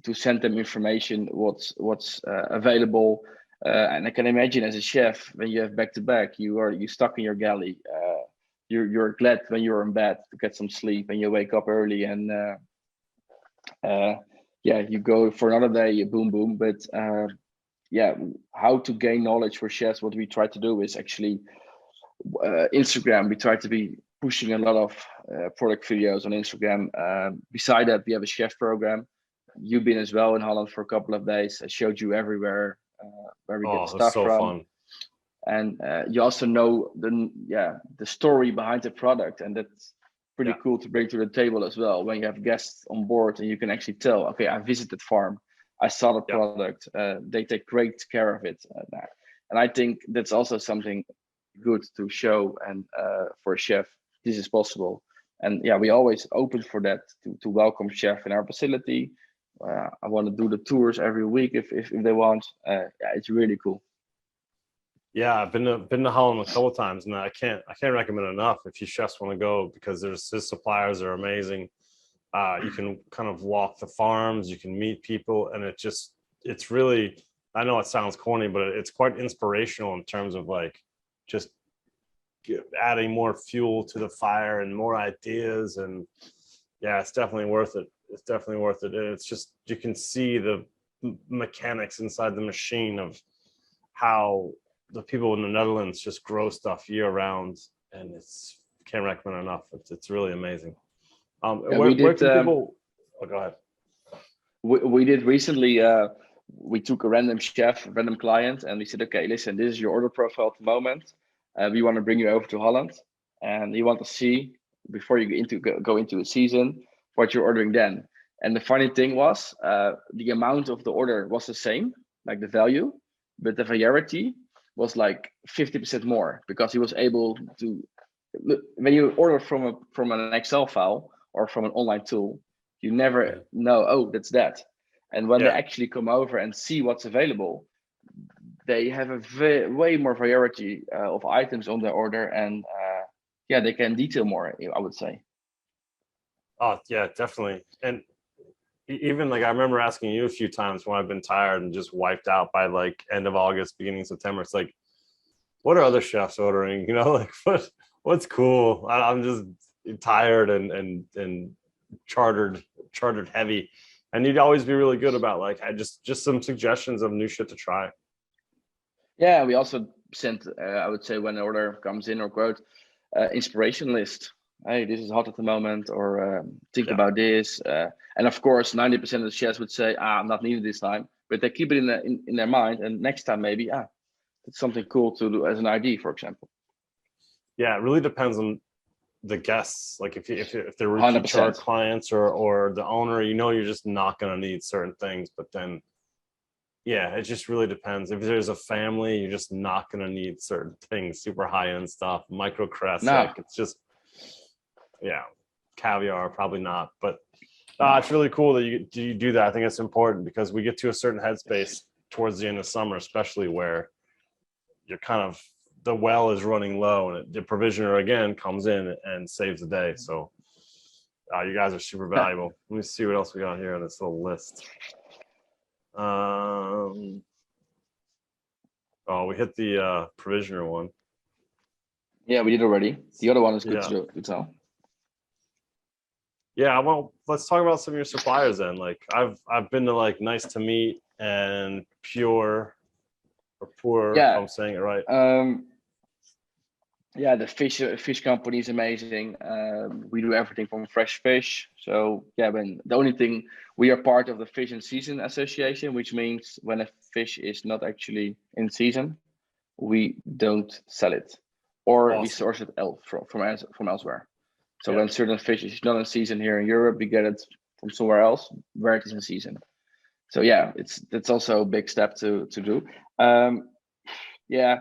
to send them information what's available. And I can imagine as a chef, when you have back to back, you stuck in your galley. You're glad when you're in bed to get some sleep, and you wake up early and. You go for another day, boom, boom. But how to gain knowledge for chefs, what we try to do is actually Instagram. We try to be pushing a lot of product videos on Instagram. Beside that, we have a chef program. You've been as well in Holland for a couple of days. I showed you everywhere where we get stuff from. Fun. And you also know the story behind the product, and that's pretty cool to bring to the table as well when you have guests on board and you can actually tell, okay, I visited farm, I saw the product, they take great care of it there. And I think that's also something good to show, and for a chef this is possible. And we always open for that, to welcome chef in our facility. I want to do the tours every week if they want. It's really cool. Yeah, I've been to Holland a couple of times, and I can't recommend enough if you chefs want to go, because his suppliers are amazing. You can kind of walk the farms, you can meet people, and it's really, I know it sounds corny, but it's quite inspirational in terms of just adding more fuel to the fire and more ideas. And it's definitely worth it. It's definitely worth it. And it's just, you can see the mechanics inside the machine of how the people in the Netherlands just grow stuff year round, and can't recommend enough. It's really amazing. Where can people? Oh, go ahead. We did recently. We took a random client, and we said, okay, listen, this is your order profile at the moment. We want to bring you over to Holland, and you want to see before you go into a season what you're ordering then. And the funny thing was, the amount of the order was the same, like the value, but the variety was 50% more, because he was able to, when you order from an Excel file or from an online tool, You never know, oh, that's that. And when they Yeah. actually come over and see what's available, they have a way more variety of items on their order, and yeah, they can detail more, I would say. Oh yeah, definitely. And even like I remember asking you a few times when I've been tired and just wiped out by like end of August, beginning of September. It's like, what are other chefs ordering? You know, like what's cool? I'm just tired and chartered heavy. And you'd always be really good about like I just some suggestions of new shit to try. Yeah, we also sent, I would say, when an order comes in or quote, inspiration list. Hey, this is hot at the moment, or think about this. And of course, 90% of the chefs would say, I'm not needed this time, but they keep it in their mind. And next time, maybe, it's something cool to do as an ID, for example. Yeah, it really depends on the guests. Like if they're repeat 100%. chart clients or the owner, you know, you're just not going to need certain things. But then, yeah, it just really depends. If there's a family, you're just not going to need certain things, super high end stuff, micro crest. No. It's just, yeah, caviar, probably not. But it's really cool that you do that. I think it's important because we get to a certain headspace towards the end of summer, especially where you're kind of, the well is running low and the provisioner again comes in and saves the day. So you guys are super valuable. Let me see what else we got here on this little list. Oh, we hit the provisioner one. Yeah, we did already. The other one is good to tell. Yeah, well, let's talk about some of your suppliers then. Like I've been to like Nice to Meet and Pure or Poor, if I'm saying it right. Yeah, the fish company is amazing. We do everything from fresh fish. So yeah, the only thing, we are part of the Fish and Season Association, which means when a fish is not actually in season, we don't sell it, or we source it from elsewhere. So when certain fish is not in season here in Europe, we get it from somewhere else where it is in season. So yeah, that's also a big step to do. Yeah,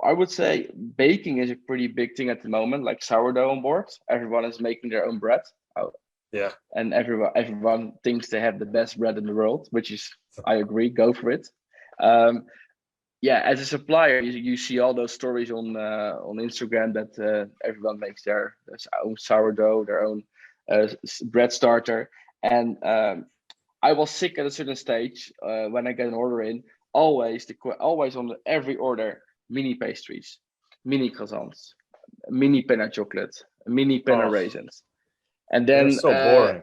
I would say baking is a pretty big thing at the moment, like sourdough on board. Everyone is making their own bread. Yeah. And everyone thinks they have the best bread in the world, which is, I agree, go for it. Yeah, as a supplier, you see all those stories on Instagram that everyone makes their own sourdough, their own bread starter. And I was sick at a certain stage when I get an order in. Always on every order, mini pastries, mini croissants, mini penna chocolate, mini penna raisins, and then that's so boring.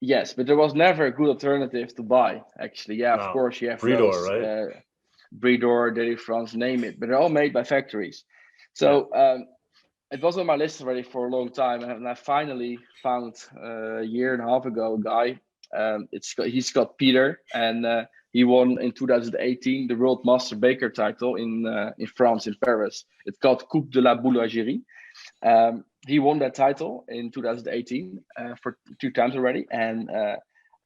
Yes, but there was never a good alternative to buy. Actually, yeah, of course you have Bridor, those, right? Bridor, Dairy France, name it, but they're all made by factories. So it was on my list already for a long time, and I finally found a year and a half ago a guy. He's got Peter, and he won in 2018 the World Master Baker title in France, in Paris. It's called Coupe de la Boulangerie. He won that title in 2018 for 2 times already, and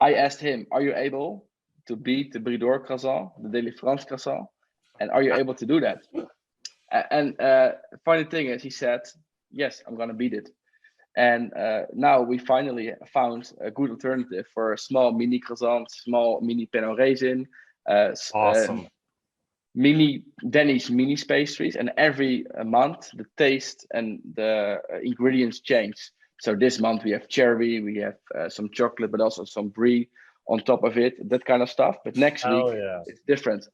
I asked him, "Are you able to beat the Bridor croissant, the Dairy France croissant, and are you able to do that?" And funny thing is, he said, "Yes, I'm gonna beat it." And now we finally found a good alternative for a small mini croissant, small mini pain au raisin, awesome. Mini Denny's mini pastries, and every month the taste and the ingredients change. So this month we have cherry, we have some chocolate, but also some brie on top of it, that kind of stuff. But next week it's different,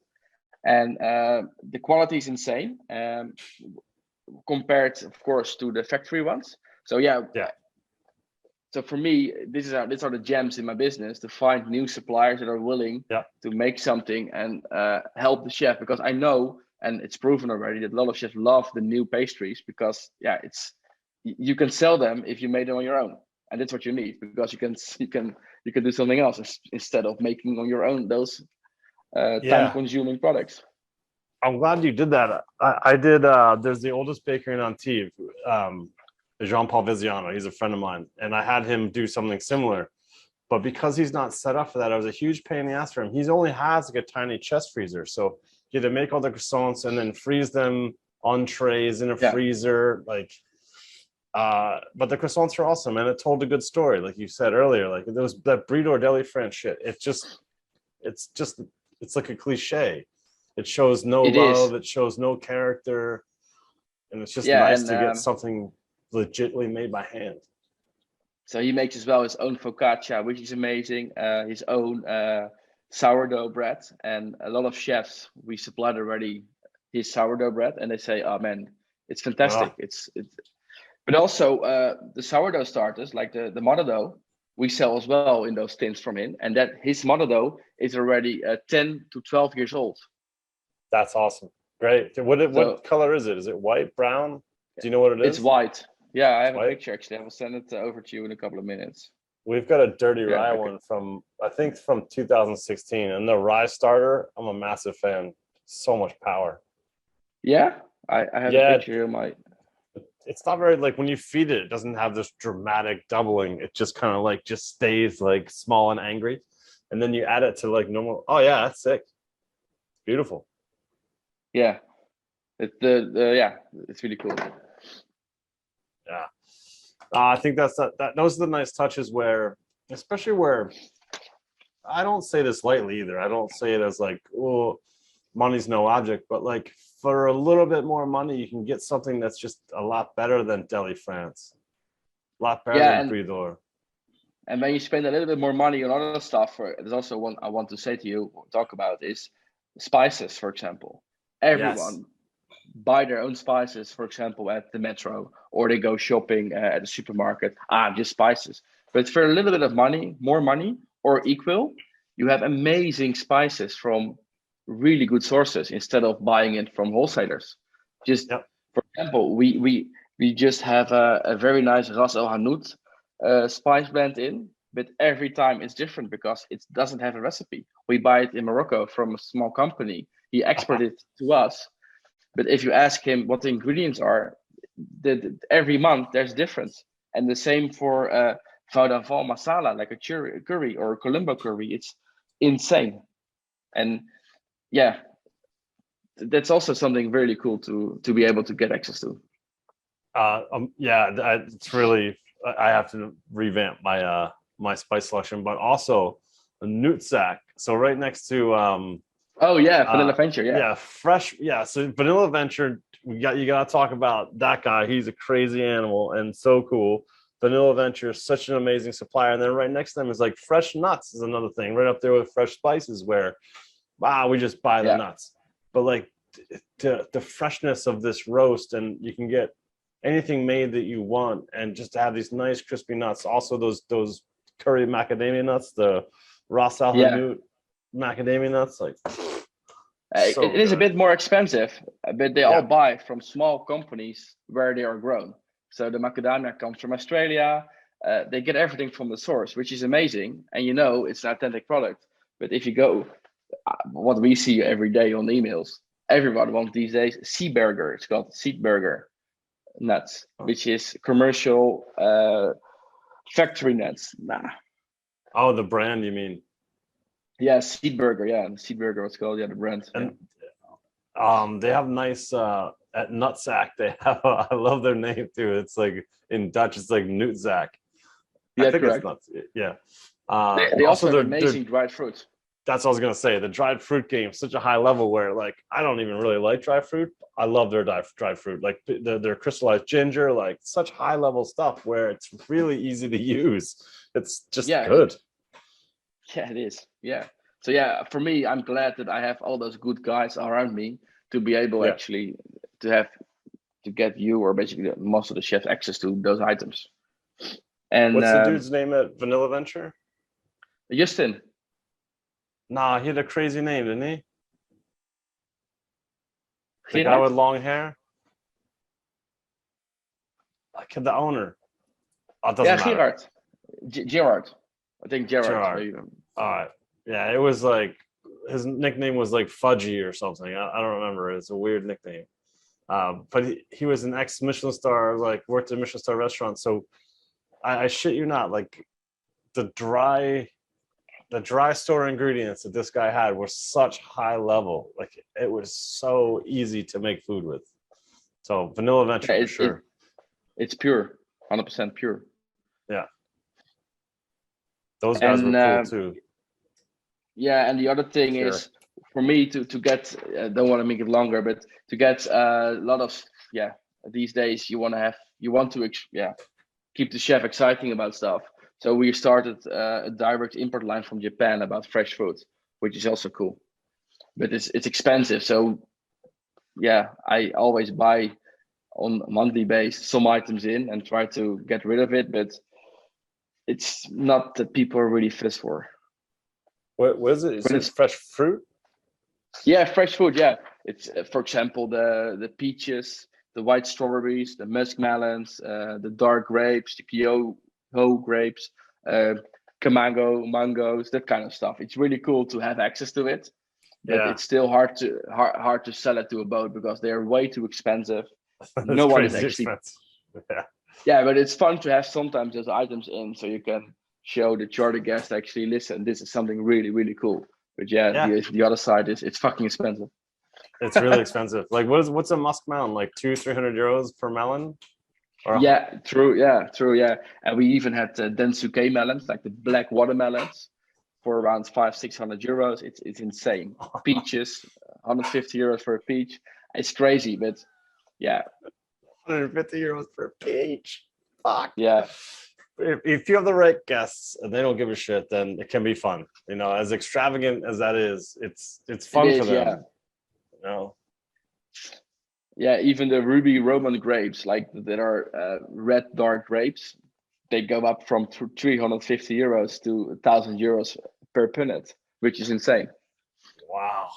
and the quality is insane compared, of course, to the factory ones. So yeah. So for me, these are the gems in my business, to find new suppliers that are willing to make something and help the chef, because I know, and it's proven already, that a lot of chefs love the new pastries because you can sell them if you made them on your own, and that's what you need, because you can do something else instead of making on your own those time-consuming products. I'm glad you did that. I did. There's the oldest baker in Antibes. Jean-Paul Viziano, he's a friend of mine, and I had him do something similar, but because he's not set up for that, it was a huge pain in the ass for him. He only has like a tiny chest freezer, so he had to make all the croissants and then freeze them on trays in a freezer. Like But the croissants are awesome, and it told a good story, like you said earlier. Like there was that Brie d'Or French shit. It's like a cliche. It shows no It is. love. It shows no character, and it's just Yeah, nice and to get something legitimately made by hand. so he makes as well his own focaccia, which is amazing. His own sourdough bread, and a lot of chefs we supplied already his sourdough bread, and they say, "Oh man, it's fantastic." Ah, But also the sourdough starters, like the mother dough, we sell as well in those tins from him, and that his mother dough is already 10 to 12 years old. that's awesome. Great. What So color is it? Is it white, brown? Do you know what it it's is? white. Yeah, I It's have a white. picture actually. I will send it over to you in a couple of minutes. We've got a dirty Yeah, rye okay. one from I think from 2016, and the rye starter. I'm a massive fan. So much power. Yeah, I have a Yeah, picture here. My it's not very like when you feed it, it doesn't have this dramatic doubling. It just kind of like just stays like small and angry, and then you add it to like normal. Oh yeah, that's sick. It's beautiful. yeah, the yeah, it's really cool. Yeah, I think that those are the nice touches where, especially where I don't say this lightly either. I don't say it as like, oh, money's no object, but like for a little bit more money, you can get something that's just a lot better than Deli France, a lot better Yeah, than Brie d'Or. and when you spend a little bit more money on other stuff, there's also one I want to say to you, talk about is spices, for example. Yes. Everyone buy their own spices, for example, at the metro, or they go shopping at the supermarket. Just spices. But for a little bit of money, more money, or equal, you have amazing spices from really good sources instead of buying it from wholesalers. Just Yep. for example, we just have a very nice Ras El Hanout spice blend in, but every time it's different because it doesn't have a recipe. We buy it in Morocco from a small company. He exported it to us, but if you ask him what the ingredients are, every month there's difference. And the same for Vodafone masala, like a curry or a Colombo curry. It's insane. And yeah, that's also something really cool to be able to get access to. Yeah, it's really. I have to revamp my spice selection, but also a Nutsack. So right next to Oh yeah, Vanilla Venture. Yeah, yeah, fresh. Yeah, so Vanilla Venture. You got to talk about that guy. He's a crazy animal and so cool. Vanilla Venture is such an amazing supplier, and then right next to them is like fresh nuts is another thing. Right up there with fresh spices, where wow, we just buy the yeah, nuts. But like the freshness of this roast, and you can get anything made that you want, and just to have these nice crispy nuts. Also, those curry macadamia nuts, the Ras Al yeah. Hanout macadamia nuts, like It so is a good. bit more expensive, but they all Yeah, buy from small companies where they are grown. So the macadamia comes from Australia. They get everything from the source, which is amazing. And you know, it's an authentic product. But if you go, what we see every day on emails, everyone wants these days sea burger. It's called seed burger nuts, which is commercial factory nuts. Nah. oh, the brand you mean? Yeah, seed burger. Yeah, seed burger. What's called? Yeah, the brand. Yeah. And they have nice at Nutsack. They have I love their name too. It's like in Dutch, it's like Nutzak. I Yeah, think it's correct. nuts. Yeah. They Also, also have they're amazing dried fruit. that's what I was gonna say. The dried fruit game is such a high level where like I don't even really like dried fruit. I love their dried fruit, like their crystallized ginger, like such high level stuff where it's really easy to use. It's just Yeah, good. yeah, it is. Yeah. So yeah, for me, I'm glad that I have all those good guys around me to be able Yeah. actually to have to get you or basically most of the chefs access to those items. And What's the dude's name at Vanilla Venture? Justin, Nah, he had a crazy name, didn't he? The guy Gerard? with long hair. Like the owner. Oh, it Yeah, doesn't matter. Gerard. Gerard. I think Gerard. Gerard. Maybe. All right. Yeah, it was like his nickname was like Fudgy or something. I don't remember. It's a weird nickname. But he was an ex Michelin star, like worked at a Michelin star restaurant. So I shit you not, like the dry store ingredients that this guy had were such high level. Like it was so easy to make food with. So Vanilla Venture Yeah, for sure. it's pure. 100% pure. Yeah. Those guys were cool too. Yeah, and the other thing is for me to get, don't want to make it longer, but to get a lot of, these days you want to keep the chef exciting about stuff. So we started a direct import line from Japan about fresh food, which is also cool, but it's expensive. So yeah, I always buy on a monthly basis some items in and try to get rid of it, but it's not that people are really fit for. What is it? Is it fresh fruit? Yeah, fresh food. Yeah, it's for example the peaches, the white strawberries, the muskmelons, the dark grapes, the Kyoho grapes, mangoes, that kind of stuff. It's really cool to have access to it, but it's still hard to sell it to a boat because they are way too expensive. No one is actually. Yeah, but it's fun to have sometimes those items in, so you can show the charter guest actually, listen, this is something really, really cool. But the other side is it's fucking expensive. It's really expensive. Like what's a musk melon? Like 200-300 euros per melon? Yeah, true. And we even had Densuke melons, like the black watermelons, for around 500-600 euros. It's insane. Peaches, 150 euros for a peach. It's crazy, but yeah. 150 euros per peach. Fuck. Yeah. If you have the right guests and they don't give a shit, then it can be fun. You know, as extravagant as that is, it's fun for them. Yeah. You know? Yeah, even the ruby Roman grapes, like that are red dark grapes, they go up from 350 euros to 1,000 euros per punnet, which is insane. Wow.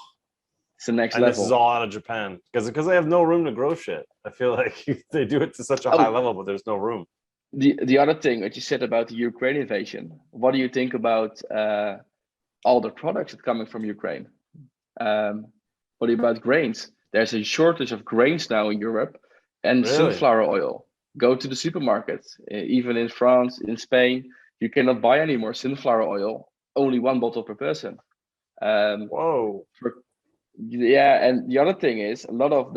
It's the next level. This is all out of Japan because they have no room to grow shit. I feel like they do it to such a high level, but there's no room. The other thing that you said about the Ukraine invasion, what do you think about all the products that are coming from Ukraine? What about grains? There's a shortage of grains now in Europe, and sunflower oil. Go to the supermarket, even in France, in Spain, you cannot buy any more sunflower oil. Only one bottle per person. Whoa. And the other thing is a lot of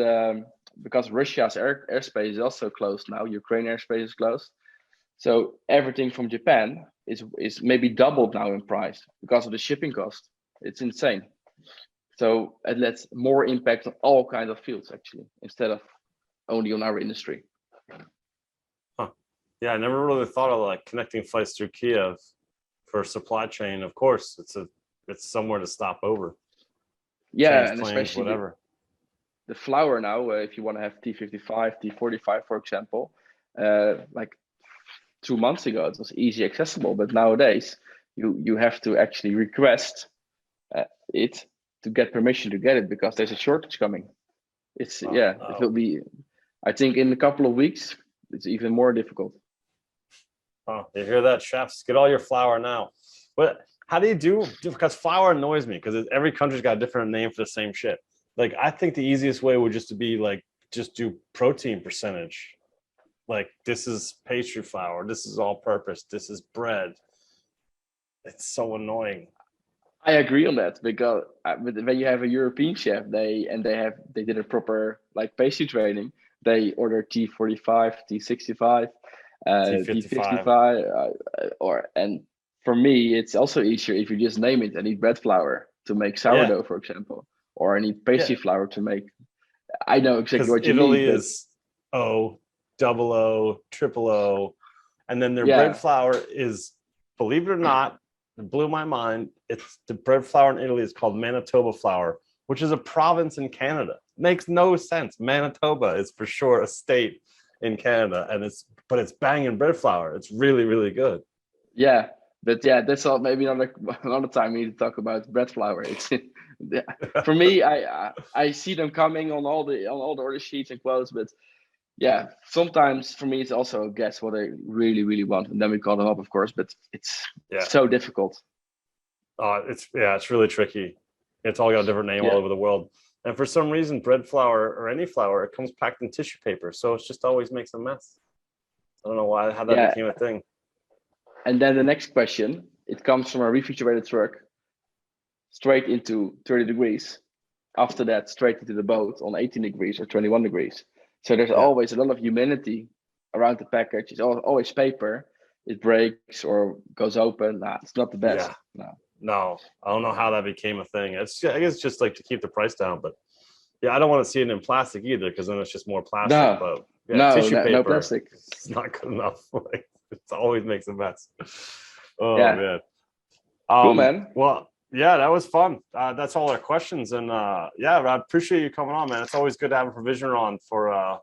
because Russia's airspace is also closed now. Ukraine airspace is closed. So everything from Japan is maybe doubled now in price because of the shipping cost. It's insane. So it lets more impact on all kinds of fields actually, instead of only on our industry. Huh. Yeah, I never really thought of like connecting flights through Kiev for supply chain. Of course, it's somewhere to stop over. Yeah, change and planes, especially whatever. The flour now, if you want to have T55, T45, for example, like 2 months ago, it was easy accessible, but nowadays you have to actually request it to get permission to get it because there's a shortage coming. It will be, I think in a couple of weeks, it's even more difficult. Oh, you hear that, chefs? Get all your flour now. But how do you do? Because flour annoys me because every country's got a different name for the same shit. Like, I think the easiest way would just to be like, just do protein percentage. Like, this is pastry flour. This is all purpose. This is bread. It's so annoying. I agree on that because when you have a European chef, they did a proper like pastry training. They order T45, T65, T55, and for me, it's also easier if you just name it. I need bread flour to make sourdough, for example, or I need pastry flour to make. I know exactly what you Italy need. Italy is O, double O, triple O, and then their bread flour is, believe it or not, it blew my mind. It's the bread flour in Italy is called Manitoba flour, which is a province in Canada. Makes no sense. Manitoba is for sure a state in Canada, and it's banging bread flour. It's really, really good. Yeah, but that's all. Maybe another time we need to talk about bread flour. It's for me. I see them coming on all the order sheets and quotes, but sometimes for me it's also guess what I really, really want, and then we call them up, of course. But it's so difficult. It's really tricky. It's all got a different name all over the world. And for some reason, bread flour or any flour, it comes packed in tissue paper. So it just always makes a mess. I don't know how that became a thing. And then the next question, it comes from a refrigerated truck straight into 30 degrees. After that, straight into the boat on 18 degrees or 21 degrees. So there's always a lot of humidity around the package. It's always paper. It breaks or goes open. Nah, it's not the best. Yeah. No. No, I don't know how that became a thing. I guess it's just like to keep the price down, but yeah, I don't want to see it in plastic either because then it's just more plastic. No. But yeah, No, tissue paper, no plastic. it's not good enough. Like it always makes a mess. Oh Yeah. man. Cool, man. Well, yeah, that was fun. That's all our questions, and yeah, I appreciate you coming on, man. It's always good to have a provisioner on for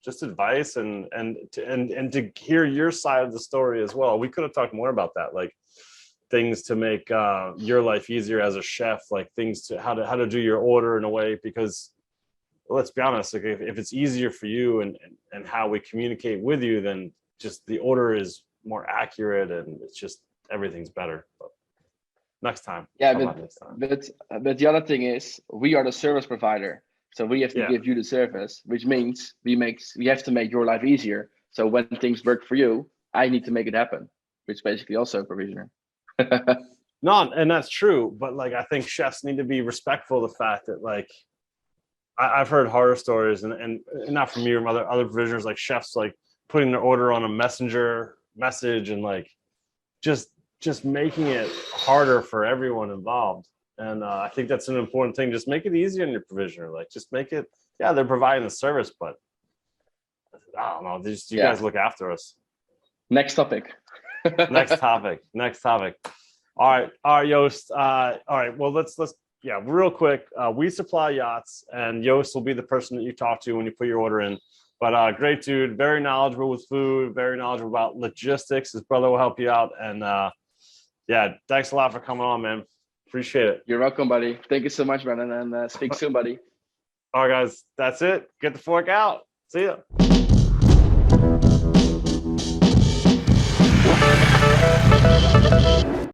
just advice and to hear your side of the story as well. We could have talked more about that, like things to make your life easier as a chef, like things to how to do your order in a way, because let's be honest, like if it's easier for you and how we communicate with you, then just the order is more accurate and it's just everything's better. But next time. Yeah, but the other thing is we are the service provider. So we have to give you the service, which means we have to make your life easier. So when things work for you, I need to make it happen, which is basically also a provisioner. No, and that's true, but like I think chefs need to be respectful of the fact that like I've heard horror stories and not from you, from other provisioners, like chefs like putting their order on a messenger message and like just making it harder for everyone involved. And I think that's an important thing. Just make it easier on your provisioner. Like just make it, yeah, they're providing the service, but I don't know. You guys look after us. Next topic. Next topic. All right, Joost. All right, well, let's real quick. We supply yachts, and Joost will be the person that you talk to when you put your order in. But great dude, very knowledgeable with food, very knowledgeable about logistics. His brother will help you out, and yeah, thanks a lot for coming on, man. Appreciate it. You're welcome, buddy. Thank you so much, Brandon, and speak soon, buddy. All right, guys, that's it. Get the fork out. See ya.